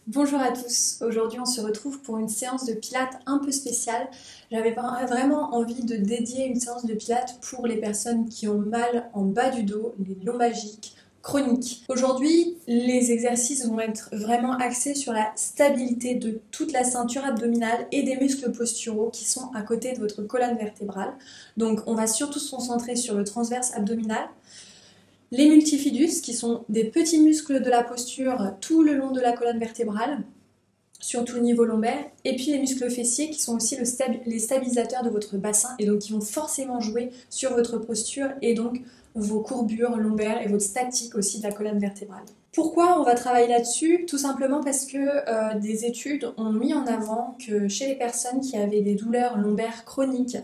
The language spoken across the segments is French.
Bonjour à tous, aujourd'hui on se retrouve pour une séance de pilates un peu spéciale. J'avais vraiment envie de dédier une séance de pilates pour les personnes qui ont mal en bas du dos, les lombalgiques chroniques. Aujourd'hui, les exercices vont être vraiment axés sur la stabilité de toute la ceinture abdominale et des muscles posturaux qui sont à côté de votre colonne vertébrale. Donc on va surtout se concentrer sur le transverse abdominal. Les multifidus, qui sont des petits muscles de la posture tout le long de la colonne vertébrale, surtout au niveau lombaire, et puis les muscles fessiers qui sont aussi les stabilisateurs de votre bassin et donc qui vont forcément jouer sur votre posture et donc vos courbures lombaires et votre statique aussi de la colonne vertébrale. Pourquoi on va travailler là-dessus? Tout simplement parce que des études ont mis en avant que chez les personnes qui avaient des douleurs lombaires chroniques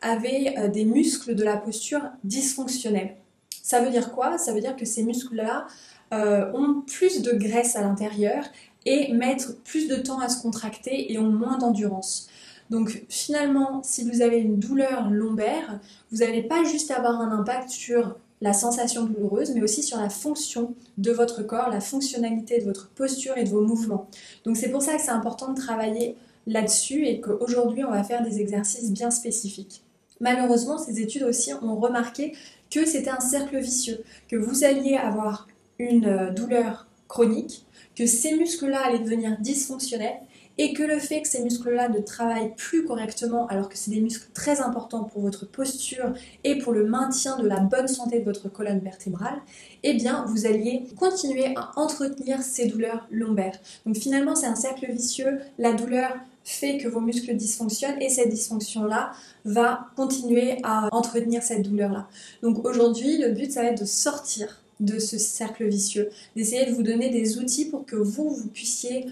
avaient des muscles de la posture dysfonctionnels. Ça veut dire quoi? Ça veut dire que ces muscles-là ont plus de graisse à l'intérieur et mettent plus de temps à se contracter et ont moins d'endurance. Donc finalement, si vous avez une douleur lombaire, vous n'allez pas juste avoir un impact sur la sensation douloureuse, mais aussi sur la fonction de votre corps, la fonctionnalité de votre posture et de vos mouvements. Donc c'est pour ça que c'est important de travailler là-dessus et qu'aujourd'hui on va faire des exercices bien spécifiques. Malheureusement, ces études aussi ont remarqué que c'était un cercle vicieux, que vous alliez avoir une douleur chronique, que ces muscles-là allaient devenir dysfonctionnels et que le fait que ces muscles-là ne travaillent plus correctement, alors que c'est des muscles très importants pour votre posture et pour le maintien de la bonne santé de votre colonne vertébrale, eh bien vous alliez continuer à entretenir ces douleurs lombaires. Donc finalement c'est un cercle vicieux, la douleur fait que vos muscles dysfonctionnent et cette dysfonction-là va continuer à entretenir cette douleur-là. Donc aujourd'hui, le but ça va être de sortir de ce cercle vicieux, d'essayer de vous donner des outils pour que vous puissiez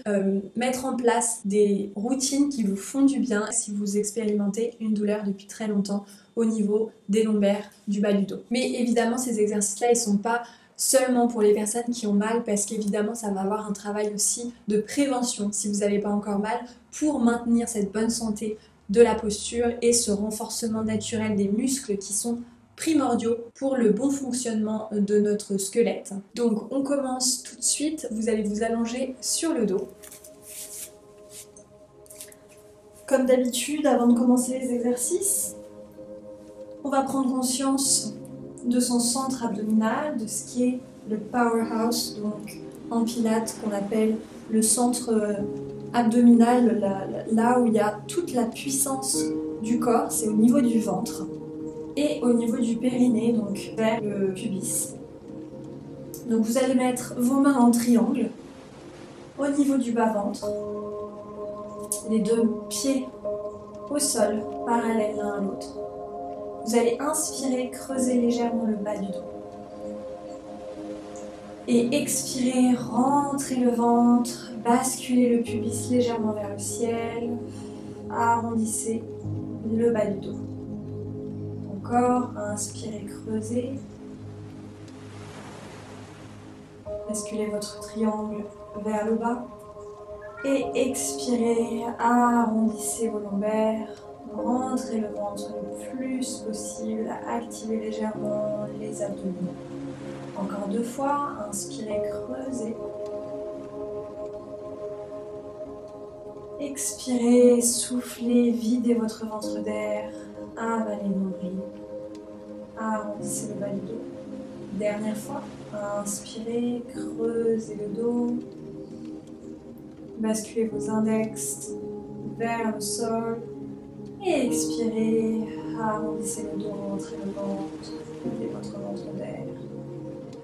mettre en place des routines qui vous font du bien si vous expérimentez une douleur depuis très longtemps au niveau des lombaires, du bas du dos. Mais évidemment, ces exercices-là, ils ne sont pas seulement pour les personnes qui ont mal, parce qu'évidemment, ça va avoir un travail aussi de prévention si vous n'avez pas encore mal, pour maintenir cette bonne santé de la posture et ce renforcement naturel des muscles qui sont primordiaux pour le bon fonctionnement de notre squelette. Donc on commence tout de suite, vous allez vous allonger sur le dos. Comme d'habitude, avant de commencer les exercices, on va prendre conscience de son centre abdominal, de ce qui est le powerhouse, donc en pilates qu'on appelle le centre abdominal, là où il y a toute la puissance du corps, c'est au niveau du ventre. Et au niveau du périnée, donc vers le pubis. Donc vous allez mettre vos mains en triangle au niveau du bas-ventre, les deux pieds au sol, parallèles l'un à l'autre. Vous allez inspirer, creuser légèrement le bas du dos. Et expirer, rentrer le ventre, basculer le pubis légèrement vers le ciel, arrondissez le bas du dos. Encore, inspirez, creusez. Basculez votre triangle vers le bas. Et expirez, arrondissez vos lombaires. Rentrez le ventre le plus possible. Activez légèrement les abdominaux. Encore 2 fois. Inspirez, creusez. Expirez, soufflez, videz votre ventre d'air. Avalez le nombril. Arrondissez le bas du dos. Dernière fois. Inspirez, creusez le dos. Basculez vos index vers le sol. Et expirez, arrondissez le dos, rentrez le ventre, videz votre ventre d'air.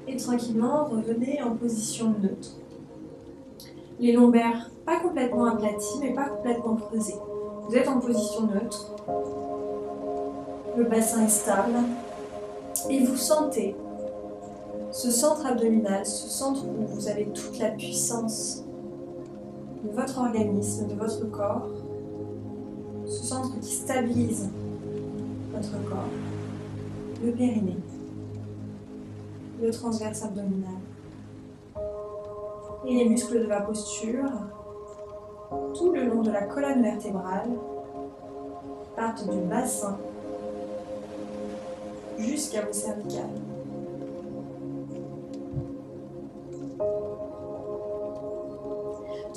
Et tranquillement, revenez en position neutre. Les lombaires pas complètement aplatis, mais pas complètement creusés. Vous êtes en position neutre. Le bassin est stable. Et vous sentez ce centre abdominal, ce centre où vous avez toute la puissance de votre organisme, de votre corps, ce centre qui stabilise votre corps, le périnée, le transverse abdominal et les muscles de la posture tout le long de la colonne vertébrale partent du bassin jusqu'à vos cervicales.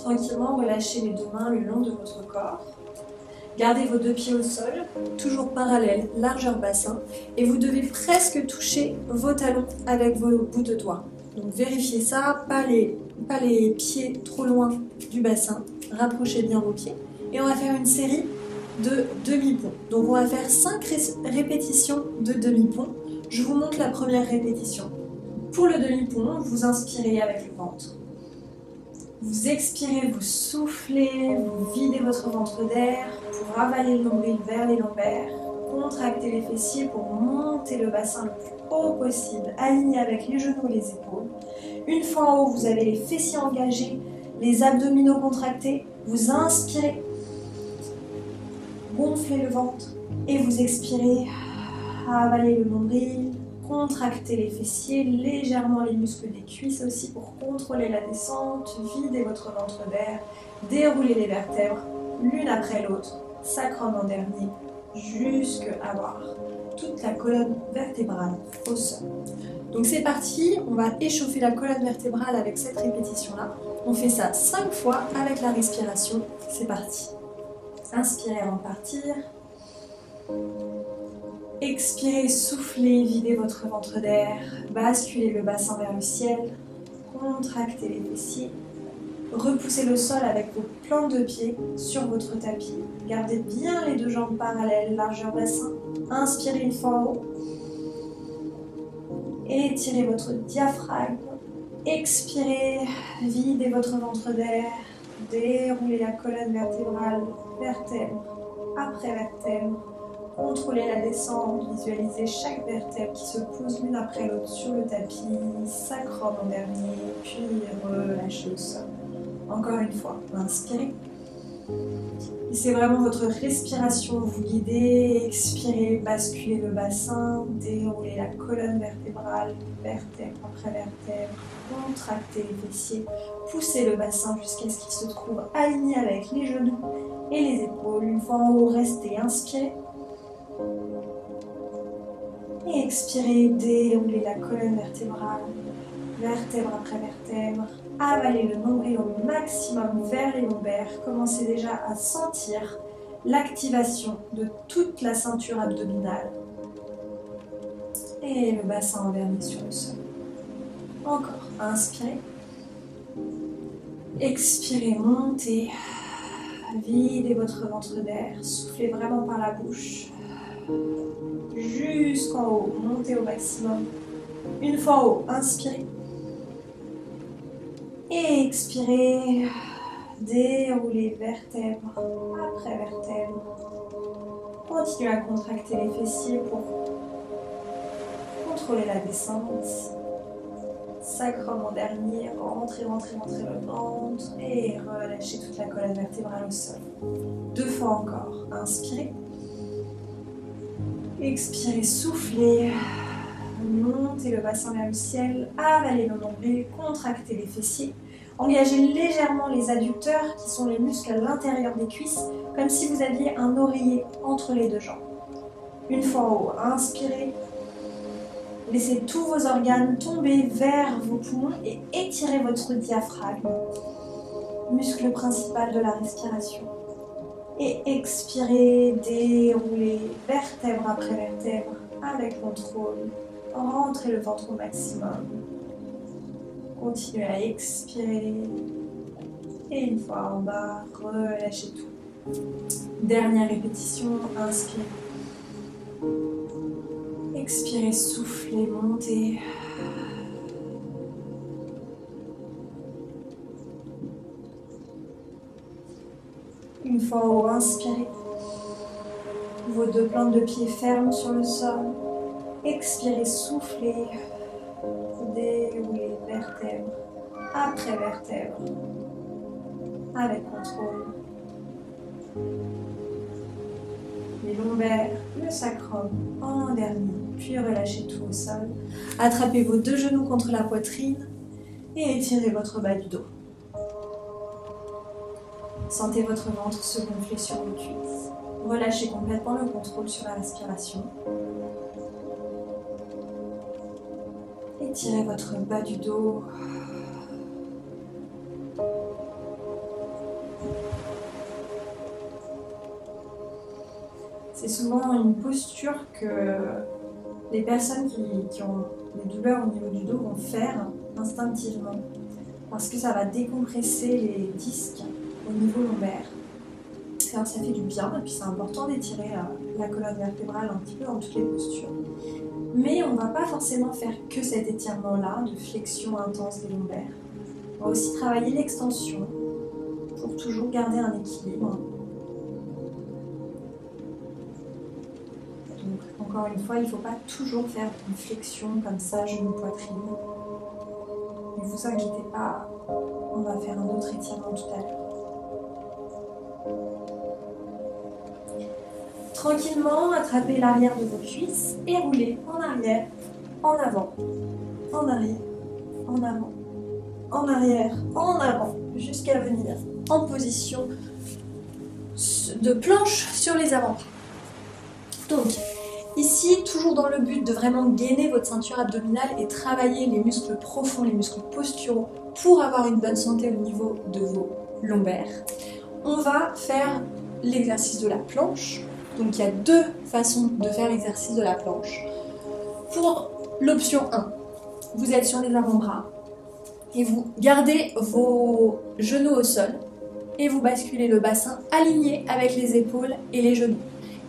tranquillement, relâchez les deux mains le long de votre corps. Gardez vos deux pieds au sol, toujours parallèles, largeur bassin, et vous devez presque toucher vos talons avec vos bouts de doigts. Donc vérifiez ça, pas les pieds trop loin du bassin, rapprochez bien vos pieds. Et on va faire une série de demi-ponts. Donc on va faire 5 répétitions de demi-pont. Je vous montre la première répétition. Pour le demi-pont, vous inspirez avec le ventre. Vous expirez, vous soufflez, vous videz votre ventre d'air pour avaler le nombril vers les lombaires. Contractez les fessiers pour monter le bassin le plus haut possible, aligné avec les genoux et les épaules. Une fois en haut, vous avez les fessiers engagés, les abdominaux contractés. Vous inspirez, gonflez le ventre et vous expirez, avalez le nombril. Contractez les fessiers, légèrement les muscles des cuisses aussi pour contrôler la descente. Videz votre ventre d'air, déroulez les vertèbres l'une après l'autre, sacrum en dernier, jusqu'à avoir toute la colonne vertébrale au sol. Donc c'est parti, on va échauffer la colonne vertébrale avec cette répétition-là. On fait ça 5 fois avec la respiration. C'est parti. Inspirez avant de partir. Expirez, soufflez, videz votre ventre d'air, basculez le bassin vers le ciel, contractez les fessiers, repoussez le sol avec vos plantes de pied sur votre tapis. Gardez bien les deux jambes parallèles, largeur bassin. Inspirez une fois en haut. Étirez votre diaphragme. Expirez, videz votre ventre d'air, déroulez la colonne vertébrale, vertèbre après vertèbre. Contrôlez la descente, visualisez chaque vertèbre qui se pose l'une après l'autre sur le tapis, sacrum en dernier, puis relâchez le sol. Encore une fois, inspirez. Et c'est vraiment votre respiration, vous guidez, expirez, basculez le bassin, déroulez la colonne vertébrale, vertèbre après vertèbre, contractez les fessiers, poussez le bassin jusqu'à ce qu'il se trouve aligné avec les genoux et les épaules. Une fois en haut, restez, inspirez. Et expirez, déroulez la colonne vertébrale, vertèbre après vertèbre. Avalez le nombril au maximum vers les lombaires. Commencez déjà à sentir l'activation de toute la ceinture abdominale. Et le bassin en dernier sur le sol. Encore, inspirez. Expirez, montez. Videz votre ventre d'air. Soufflez vraiment par la bouche. Jusqu'en haut, montez au maximum. Une fois en haut, inspirez. Et expirez. Déroulez vertèbre après vertèbre. Continuez à contracter les fessiers pour contrôler la descente. Sacrum en dernier. Rentrez le ventre. Et relâchez toute la colonne vertébrale au sol. 2 fois encore. Inspirez. Expirez, soufflez, montez le bassin vers le ciel, avalez le nombril, contractez les fessiers, engagez légèrement les adducteurs qui sont les muscles à l'intérieur des cuisses, comme si vous aviez un oreiller entre les deux jambes. Une fois en haut, inspirez, laissez tous vos organes tomber vers vos poumons et étirez votre diaphragme, muscle principal de la respiration. Et expirez, déroulez vertèbre après vertèbre avec contrôle. Rentrez le ventre au maximum. Continuez à expirer. Et une fois en bas, relâchez tout. Dernière répétition, inspirez. Expirez, soufflez, montez. Une fois en haut, inspirez. Vos deux plantes de pied fermes sur le sol. Expirez, soufflez. Déroulez vertèbre après vertèbre. Avec contrôle. Les lombaires, le sacrum en dernier. Puis relâchez tout au sol. Attrapez vos deux genoux contre la poitrine et étirez votre bas du dos. Sentez votre ventre se gonfler sur vos cuisses. Relâchez complètement le contrôle sur la respiration. Étirez votre bas du dos. C'est souvent une posture que les personnes qui ont des douleurs au niveau du dos vont faire instinctivement parce que ça va décompresser les disques au niveau lombaire. Ça fait du bien et puis c'est important d'étirer la colonne vertébrale un petit peu dans toutes les postures. Mais on ne va pas forcément faire que cet étirement-là de flexion intense des lombaires. On va aussi travailler l'extension pour toujours garder un équilibre. Donc, encore une fois, il ne faut pas toujours faire une flexion comme ça, genou-poitrine. Ne vous inquiétez pas, on va faire un autre étirement tout à l'heure. Tranquillement, attrapez l'arrière de vos cuisses et roulez en arrière, en avant, en arrière, en avant, en arrière, en avant, jusqu'à venir en position de planche sur les avant-bras. Donc, ici, toujours dans le but de vraiment gainer votre ceinture abdominale et travailler les muscles profonds, les muscles posturaux pour avoir une bonne santé au niveau de vos lombaires, on va faire l'exercice de la planche. Donc il y a deux façons de faire l'exercice de la planche. Pour l'option 1, vous êtes sur les avant-bras et vous gardez vos genoux au sol et vous basculez le bassin aligné avec les épaules et les genoux.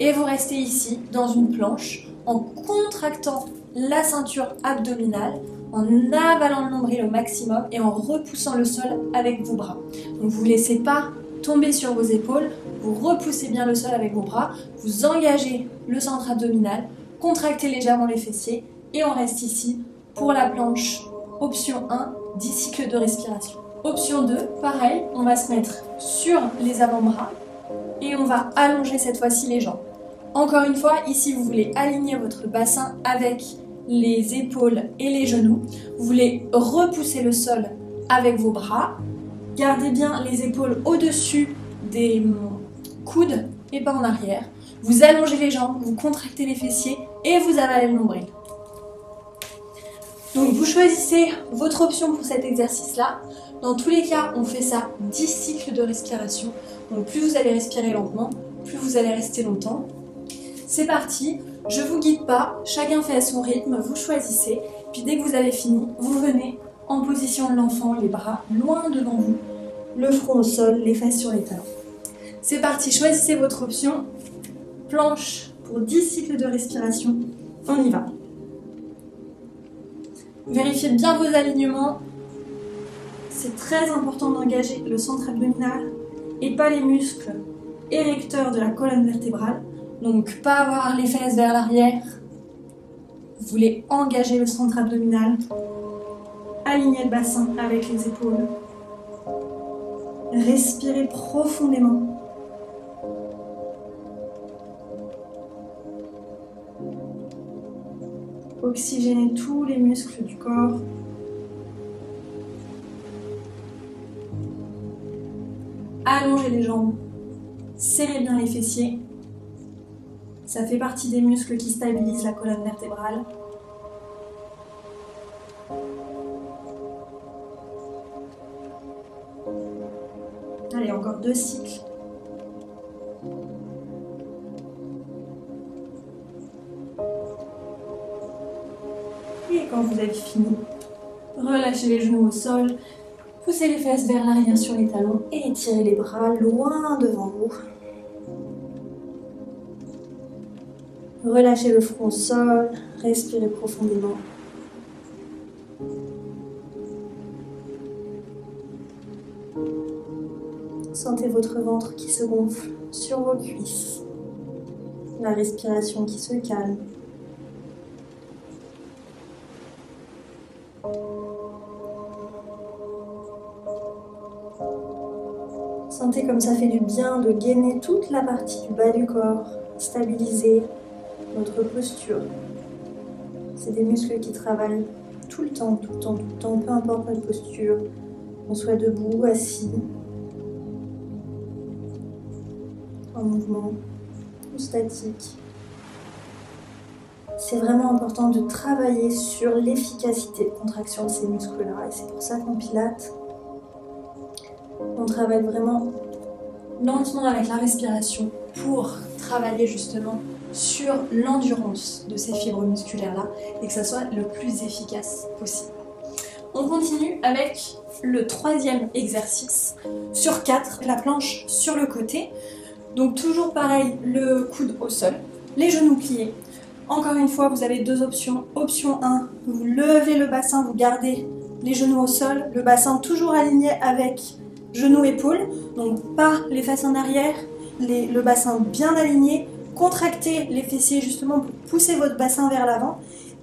Et vous restez ici dans une planche en contractant la ceinture abdominale, en avalant le nombril au maximum et en repoussant le sol avec vos bras. Donc vous ne laissez pas tomber sur vos épaules, vous repoussez bien le sol avec vos bras, vous engagez le centre abdominal, contractez légèrement les fessiers et on reste ici pour la planche. Option 1, 10 cycles de respiration. Option 2, pareil, on va se mettre sur les avant-bras et on va allonger cette fois-ci les jambes. Encore une fois, ici vous voulez aligner votre bassin avec les épaules et les genoux. Vous voulez repousser le sol avec vos bras. Gardez bien les épaules au-dessus des coudes et pas en arrière. Vous allongez les jambes, vous contractez les fessiers et vous avalez le nombril. Donc vous choisissez votre option pour cet exercice-là. Dans tous les cas, on fait ça 10 cycles de respiration. Donc plus vous allez respirer lentement, plus vous allez rester longtemps. C'est parti, je ne vous guide pas, chacun fait à son rythme, vous choisissez. Puis dès que vous avez fini, vous venez en position de l'enfant, les bras loin devant vous, le front au sol, les fesses sur les talons. C'est parti, choisissez votre option. Planche pour 10 cycles de respiration, on y va. Vérifiez bien vos alignements. C'est très important d'engager le centre abdominal et pas les muscles érecteurs de la colonne vertébrale. Donc pas avoir les fesses vers l'arrière. Vous voulez engager le centre abdominal. Alignez le bassin avec les épaules. Respirez profondément. Oxygénez tous les muscles du corps. Allongez les jambes. Serrez bien les fessiers. Ça fait partie des muscles qui stabilisent la colonne vertébrale. Allez, encore 2 cycles. Et quand vous avez fini, relâchez les genoux au sol, poussez les fesses vers l'arrière sur les talons et étirez les bras loin devant vous. Relâchez le front au sol, respirez profondément. Sentez votre ventre qui se gonfle sur vos cuisses. La respiration qui se calme. Sentez comme ça fait du bien de gainer toute la partie du bas du corps, stabiliser notre posture. C'est des muscles qui travaillent tout le temps, tout le temps, tout le temps, peu importe notre posture, qu'on soit debout, assis, en mouvement ou statique. C'est vraiment important de travailler sur l'efficacité de contraction de ces muscles-là. Et c'est pour ça qu'en pilates, on travaille vraiment lentement avec la respiration pour travailler justement sur l'endurance de ces fibres musculaires-là et que ça soit le plus efficace possible. On continue avec le troisième exercice sur 4, la planche sur le côté. Donc toujours pareil, le coude au sol, les genoux pliés. Encore une fois, vous avez deux options. Option 1, vous levez le bassin, vous gardez les genoux au sol, le bassin toujours aligné avec genoux-épaules, donc pas les fesses en arrière, le bassin bien aligné, contractez les fessiers justement pour pousser votre bassin vers l'avant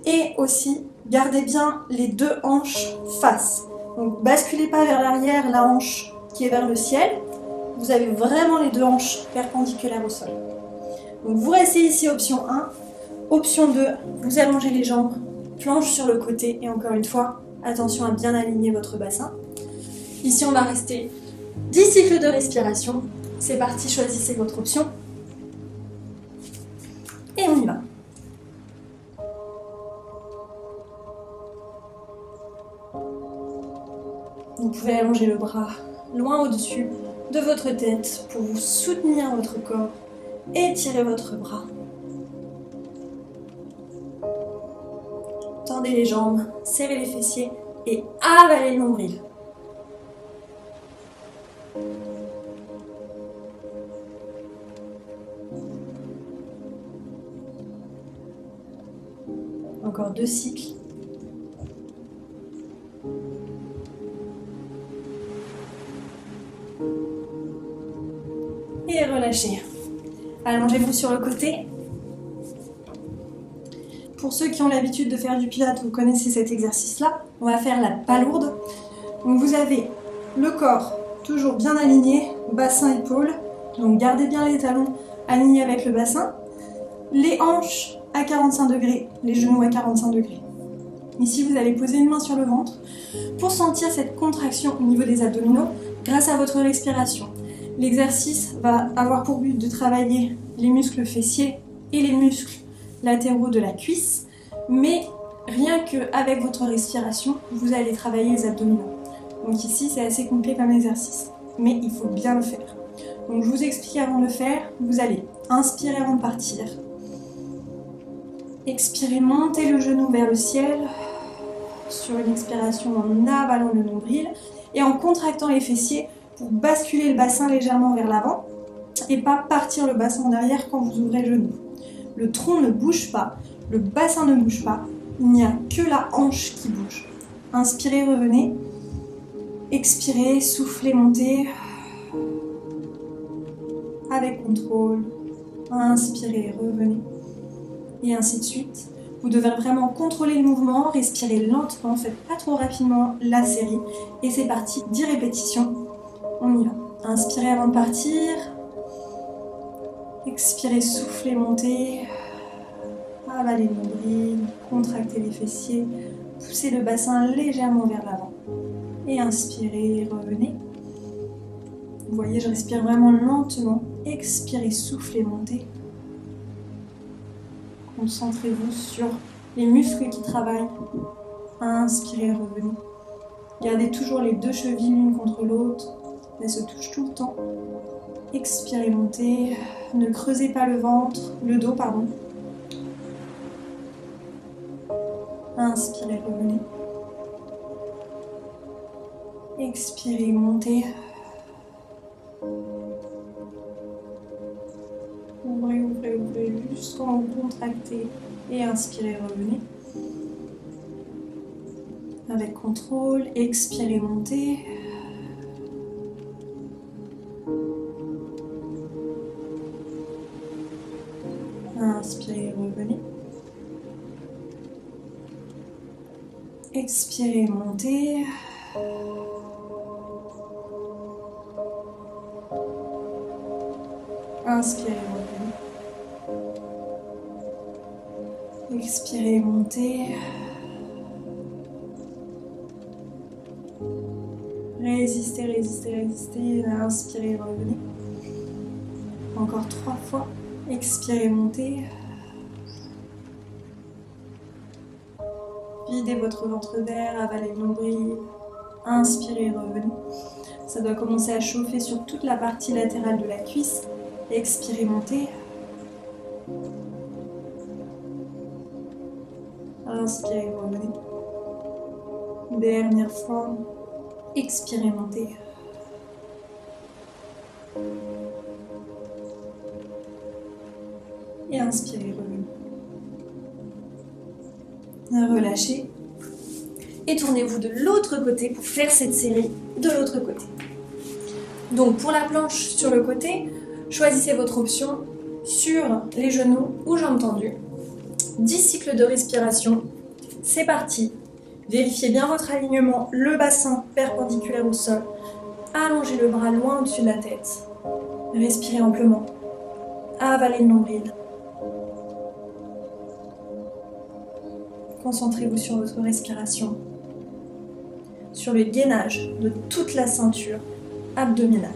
et aussi gardez bien les deux hanches face. Donc basculez pas vers l'arrière, la hanche qui est vers le ciel, vous avez vraiment les deux hanches perpendiculaires au sol. Donc vous restez ici option 1, option 2, vous allongez les jambes, planche sur le côté et encore une fois, attention à bien aligner votre bassin. Ici on va rester 10 cycles de respiration, c'est parti, choisissez votre option. Et on y va. Vous pouvez allonger le bras loin au-dessus de votre tête pour vous soutenir votre corps, étirer votre bras. Tendez les jambes, serrez les fessiers et avalez le nombril. Encore 2 cycles. Et relâchez. Allongez-vous sur le côté. Pour ceux qui ont l'habitude de faire du pilates, vous connaissez cet exercice-là. On va faire la palourde. Donc vous avez le corps toujours bien aligné, bassin-épaule. Donc gardez bien les talons alignés avec le bassin. Les hanches à 45 degrés, les genoux à 45 degrés. Ici, vous allez poser une main sur le ventre pour sentir cette contraction au niveau des abdominaux grâce à votre respiration. L'exercice va avoir pour but de travailler les muscles fessiers et les muscles latéraux de la cuisse, mais rien qu'avec votre respiration, vous allez travailler les abdominaux. Donc ici, c'est assez complet comme exercice, mais il faut bien le faire. Donc je vous explique avant de le faire, vous allez inspirer avant de partir. Expirez, montez le genou vers le ciel, sur une expiration en avalant le nombril et en contractant les fessiers pour basculer le bassin légèrement vers l'avant et pas partir le bassin en arrière quand vous ouvrez le genou. Le tronc ne bouge pas, le bassin ne bouge pas, il n'y a que la hanche qui bouge. Inspirez, revenez, expirez, soufflez, montez, avec contrôle, inspirez, revenez. Et ainsi de suite. Vous devez vraiment contrôler le mouvement, respirer lentement, faites pas trop rapidement la série. Et c'est parti, 10 répétitions, on y va. Inspirez avant de partir. Expirez, soufflez, montez. Avalez le nombril, contractez les fessiers, poussez le bassin légèrement vers l'avant. Et inspirez, revenez. Vous voyez, je respire vraiment lentement. Expirez, soufflez, montez. Concentrez-vous sur les muscles qui travaillent. Inspirez, revenez. Gardez toujours les deux chevilles l'une contre l'autre. Elles se touchent tout le temps. Expirez, montez. Ne creusez pas le ventre, le dos, pardon. Inspirez, revenez. Expirez, montez. Ouvrez, ouvrez, ouvrez jusqu'en vous contractez et inspirez, revenez. Avec contrôle, expirez, montez. Inspirez, revenez. Expirez, montez. Inspirez, revenez. Expirez, montez. Résistez, résistez, résistez. Inspirez, revenez. Encore 3 fois. Expirez, montez. Videz votre ventre d'air, avalez le nombril. Inspirez, revenez. Ça doit commencer à chauffer sur toute la partie latérale de la cuisse. Expirez, montez. Inspirez, revenez. Dernière fois. Expirez, montez. Et inspirez, revenez. Relâchez. Et tournez-vous de l'autre côté pour faire cette série de l'autre côté. Donc pour la planche sur le côté, choisissez votre option sur les genoux ou jambes tendues. 10 cycles de respiration. C'est parti. Vérifiez bien votre alignement, le bassin perpendiculaire au sol. Allongez le bras loin au-dessus de la tête. Respirez amplement. Avalez le nombril. Concentrez-vous sur votre respiration, sur le gainage de toute la ceinture abdominale.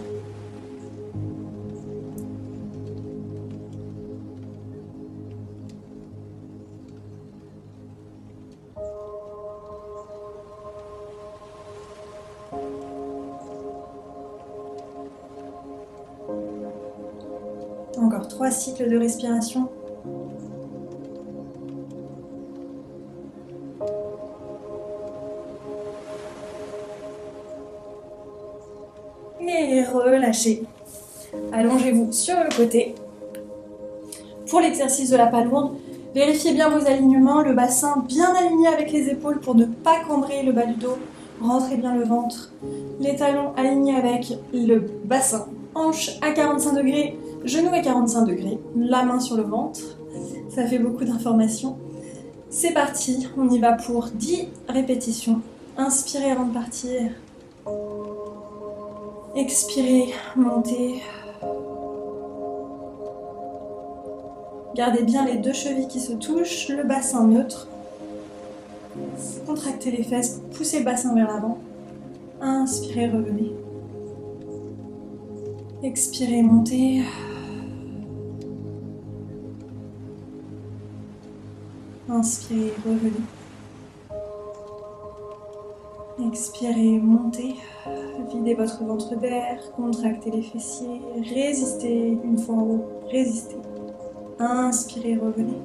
Encore 3 cycles de respiration. Et relâchez. Allongez-vous sur le côté. Pour l'exercice de la pas lourde, vérifiez bien vos alignements, le bassin bien aligné avec les épaules pour ne pas cambrer le bas du dos. Rentrez bien le ventre. Les talons alignés avec le bassin. Hanches à 45 degrés, genoux à 45 degrés. La main sur le ventre. Ça fait beaucoup d'informations. C'est parti, on y va pour 10 répétitions. Inspirez avant de partir. Expirez, montez. Gardez bien les 2 chevilles qui se touchent, le bassin neutre. Contractez les fesses, poussez le bassin vers l'avant. Inspirez, revenez. Expirez, montez. Inspirez, revenez. Expirez, montez. Videz votre ventre d'air, contractez les fessiers, résistez une fois en haut, résistez. Inspirez, revenez.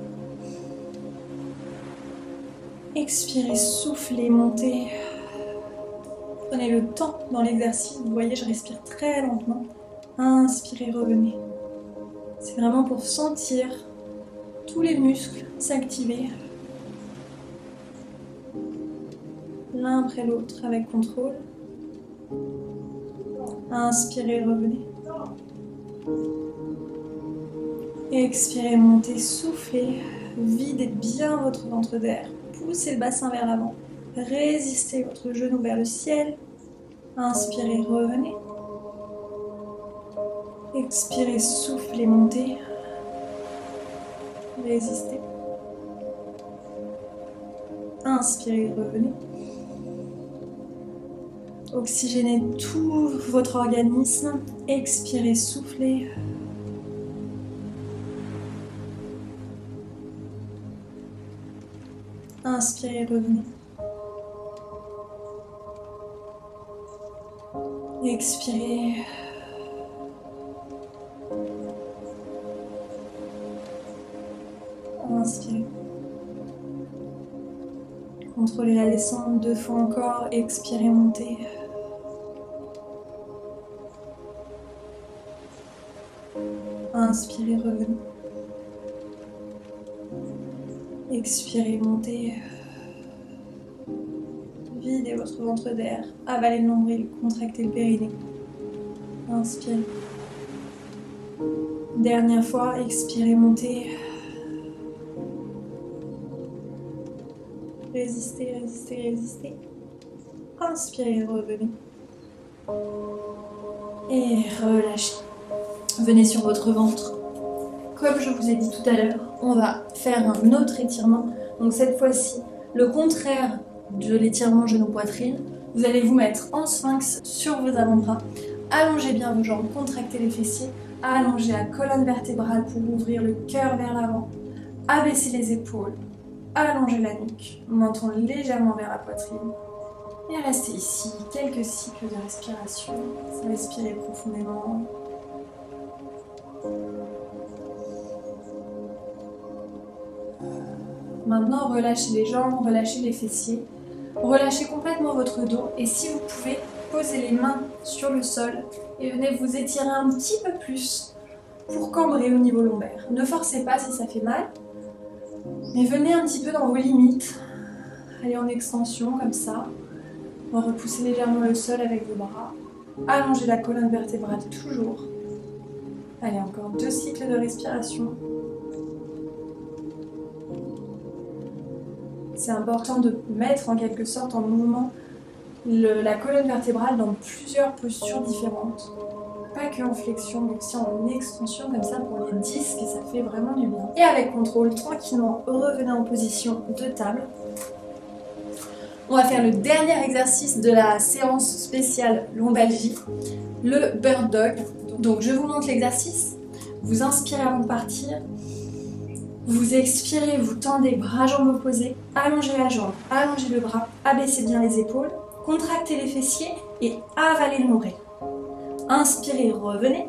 Expirez, soufflez, montez. Prenez le temps dans l'exercice, vous voyez, je respire très lentement. Inspirez, revenez. C'est vraiment pour sentir tous les muscles s'activer. L'un après l'autre avec contrôle. Inspirez, revenez. Expirez, montez, soufflez. Videz bien votre ventre d'air. Poussez le bassin vers l'avant. Résistez votre genou vers le ciel. Inspirez, revenez. Expirez, soufflez, montez. Résistez. Inspirez, revenez. Oxygénez tout votre organisme. Expirez, soufflez. Inspirez, revenez. Expirez. Inspirez. Contrôlez la descente 2 fois encore. Expirez, montez. Inspirez, revenez. Expirez, montez. Videz votre ventre d'air. Avalez le nombril, contractez le périnée. Inspirez. Dernière fois, expirez, montez. Résistez, résistez, résistez. Inspirez, revenez. Et relâchez. Venez sur votre ventre. Comme je vous ai dit tout à l'heure, on va faire un autre étirement. Donc cette fois-ci, le contraire de l'étirement genou-poitrine. Vous allez vous mettre en sphinx sur vos avant-bras. Allongez bien vos jambes, contractez les fessiers. Allongez la colonne vertébrale pour ouvrir le cœur vers l'avant. Abaissez les épaules. Allongez la nuque, menton légèrement vers la poitrine. Et restez ici, quelques cycles de respiration. Respirez profondément. Maintenant, tranquillement relâcher les jambes, relâcher les fessiers. Relâchez complètement votre dos et si vous pouvez, posez les mains sur le sol et venez vous étirer un petit peu plus pour cambrer au niveau lombaire. Ne forcez pas si ça fait mal, mais venez un petit peu dans vos limites. Allez en extension comme ça. Repoussez légèrement le sol avec vos bras. Allongez la colonne vertébrale toujours. Allez, encore 2 cycles de respiration. C'est important de mettre en quelque sorte en mouvement la colonne vertébrale dans plusieurs postures différentes. Pas que en flexion, mais aussi en extension, comme ça pour les disques, et ça fait vraiment du bien. Et avec contrôle, tranquillement, revenez en position de table. On va faire le dernier exercice de la séance spéciale lombalgie, le bird dog. Donc je vous montre l'exercice. Vous inspirez avant de partir. Vous expirez, vous tendez, bras jambes opposés, allongez la jambe, allongez le bras, abaissez bien les épaules, contractez les fessiers et avalez le nombril. Inspirez, revenez.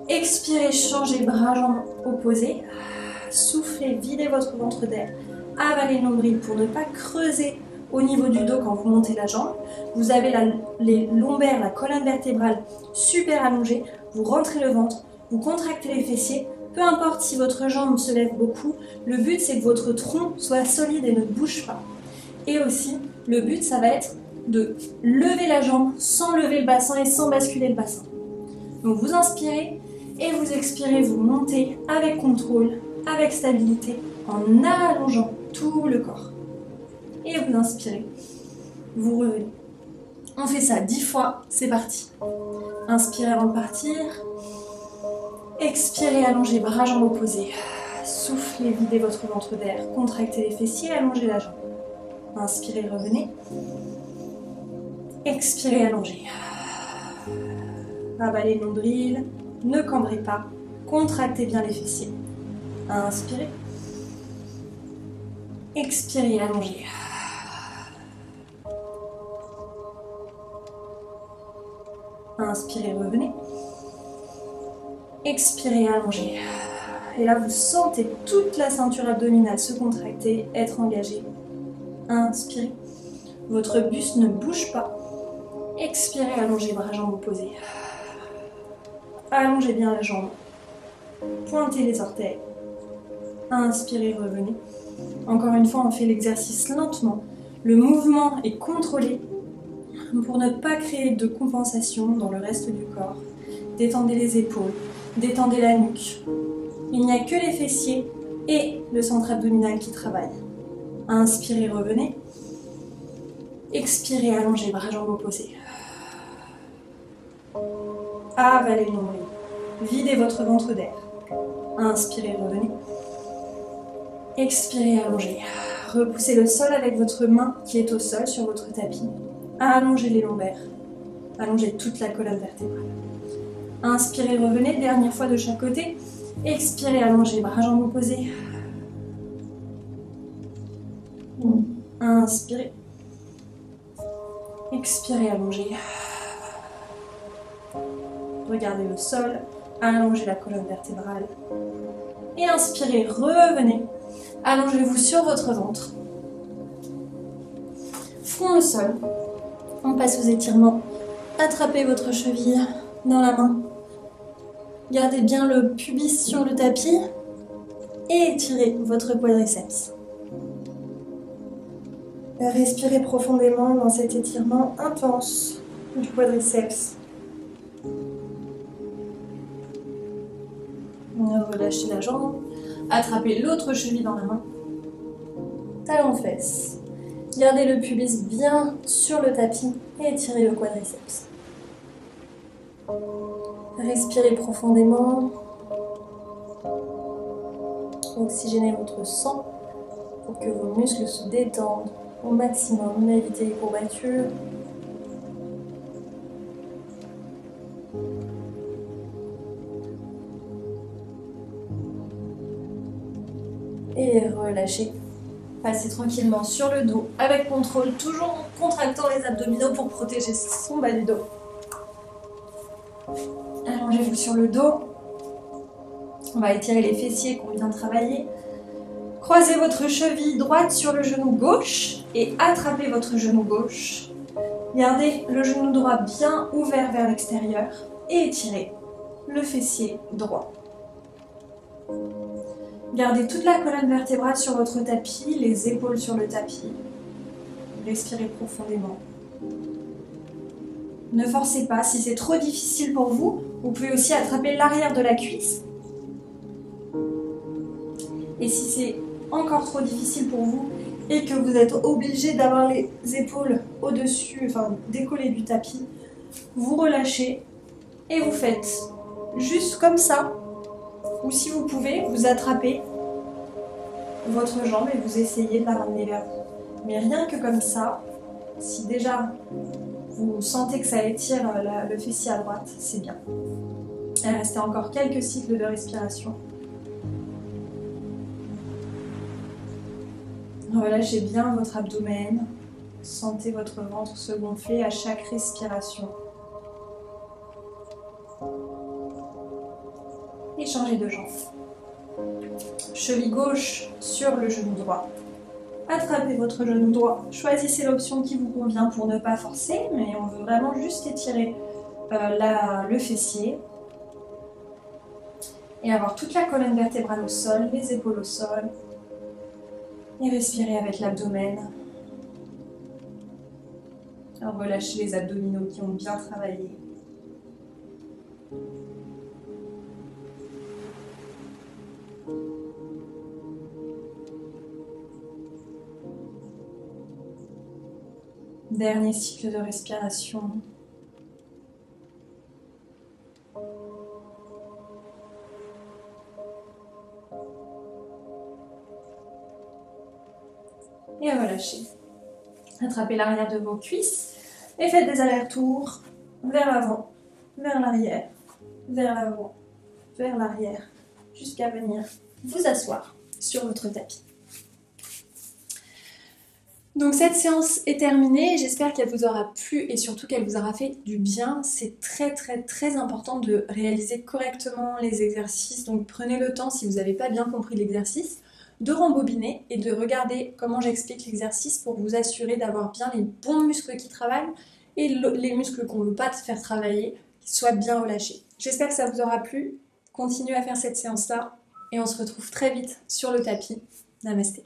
Expirez, changez, bras jambes opposés. Soufflez, videz votre ventre d'air, avalez le nombril pour ne pas creuser au niveau du dos quand vous montez la jambe. Vous avez les lombaires, la colonne vertébrale super allongée, vous rentrez le ventre, vous contractez les fessiers. Peu importe si votre jambe se lève beaucoup, le but c'est que votre tronc soit solide et ne bouge pas. Et aussi, le but ça va être de lever la jambe sans lever le bassin et sans basculer le bassin. Donc vous inspirez et vous expirez, vous montez avec contrôle, avec stabilité, en allongeant tout le corps. Et vous inspirez, vous revenez. On fait ça 10 fois, c'est parti. Inspirez avant de partir. Expirez, allongez, bras jambes opposés. Soufflez, videz votre ventre d'air. Contractez les fessiers, allongez la jambe. Inspirez, revenez. Expirez, allongez. Avalez le nombril. Ne cambrez pas. Contractez bien les fessiers. Inspirez. Expirez, allongez. Inspirez, revenez. Expirez, allongez. Et là, vous sentez toute la ceinture abdominale se contracter, être engagée. Inspirez. Votre buste ne bouge pas. Expirez, allongez, bras jambes opposés. Allongez bien la jambe. Pointez les orteils. Inspirez, revenez. Encore une fois, on fait l'exercice lentement. Le mouvement est contrôlé pour ne pas créer de compensation dans le reste du corps. Détendez les épaules. Détendez la nuque. Il n'y a que les fessiers et le centre abdominal qui travaillent. Inspirez, revenez. Expirez, allongez, bras jambes opposés. Avalez le nombril. Videz votre ventre d'air. Inspirez, revenez. Expirez, allongez. Repoussez le sol avec votre main qui est au sol sur votre tapis. Allongez les lombaires. Allongez toute la colonne vertébrale. Inspirez, revenez, dernière fois de chaque côté. Expirez, allongez, bras jambes opposés. Inspirez. Expirez, allongez. Regardez le sol, allongez la colonne vertébrale. Et inspirez, revenez. Allongez-vous sur votre ventre. Front au sol. On passe aux étirements. Attrapez votre cheville dans la main. Gardez bien le pubis sur le tapis et étirez votre quadriceps. Respirez profondément dans cet étirement intense du quadriceps. Relâchez la jambe, attrapez l'autre cheville dans la main. Talon fesses. Gardez le pubis bien sur le tapis et étirez le quadriceps. Respirez profondément. Oxygénez votre sang pour que vos muscles se détendent au maximum. Évitez les courbatures. Et relâchez. Passez tranquillement sur le dos avec contrôle, toujours en contractant les abdominaux pour protéger son bas du dos. Allongez-vous sur le dos. On va étirer les fessiers qu'on vient de travailler. Croisez votre cheville droite sur le genou gauche et attrapez votre genou gauche. Gardez le genou droit bien ouvert vers l'extérieur et étirez le fessier droit. Gardez toute la colonne vertébrale sur votre tapis, les épaules sur le tapis. Respirez profondément. Ne forcez pas, si c'est trop difficile pour vous, vous pouvez aussi attraper l'arrière de la cuisse. Et si c'est encore trop difficile pour vous et que vous êtes obligé d'avoir les épaules au-dessus, enfin décollées du tapis, vous relâchez et vous faites juste comme ça. Ou si vous pouvez, vous attrapez votre jambe et vous essayez de la ramener vers vous. Mais rien que comme ça, si déjà vous sentez que ça étire le fessier à droite, c'est bien. Il reste encore quelques cycles de respiration. Relâchez bien votre abdomen. Sentez votre ventre se gonfler à chaque respiration. Et changez de jambe. Cheville gauche sur le genou droit. Attrapez votre genou droit. Choisissez l'option qui vous convient pour ne pas forcer, mais on veut vraiment juste étirer le fessier. Et avoir toute la colonne vertébrale au sol, les épaules au sol. Et respirez avec l'abdomen. Relâchez les abdominaux qui ont bien travaillé. Dernier cycle de respiration. Et relâchez. Attrapez l'arrière de vos cuisses et faites des allers-retours vers l'avant, vers l'arrière, vers l'avant, vers l'arrière, jusqu'à venir vous asseoir sur votre tapis. Donc cette séance est terminée, j'espère qu'elle vous aura plu et surtout qu'elle vous aura fait du bien. C'est très important de réaliser correctement les exercices, donc prenez le temps si vous n'avez pas bien compris l'exercice, de rembobiner et de regarder comment j'explique l'exercice pour vous assurer d'avoir bien les bons muscles qui travaillent et les muscles qu'on ne veut pas faire travailler, qui soient bien relâchés. J'espère que ça vous aura plu, continuez à faire cette séance-là et on se retrouve très vite sur le tapis. Namasté.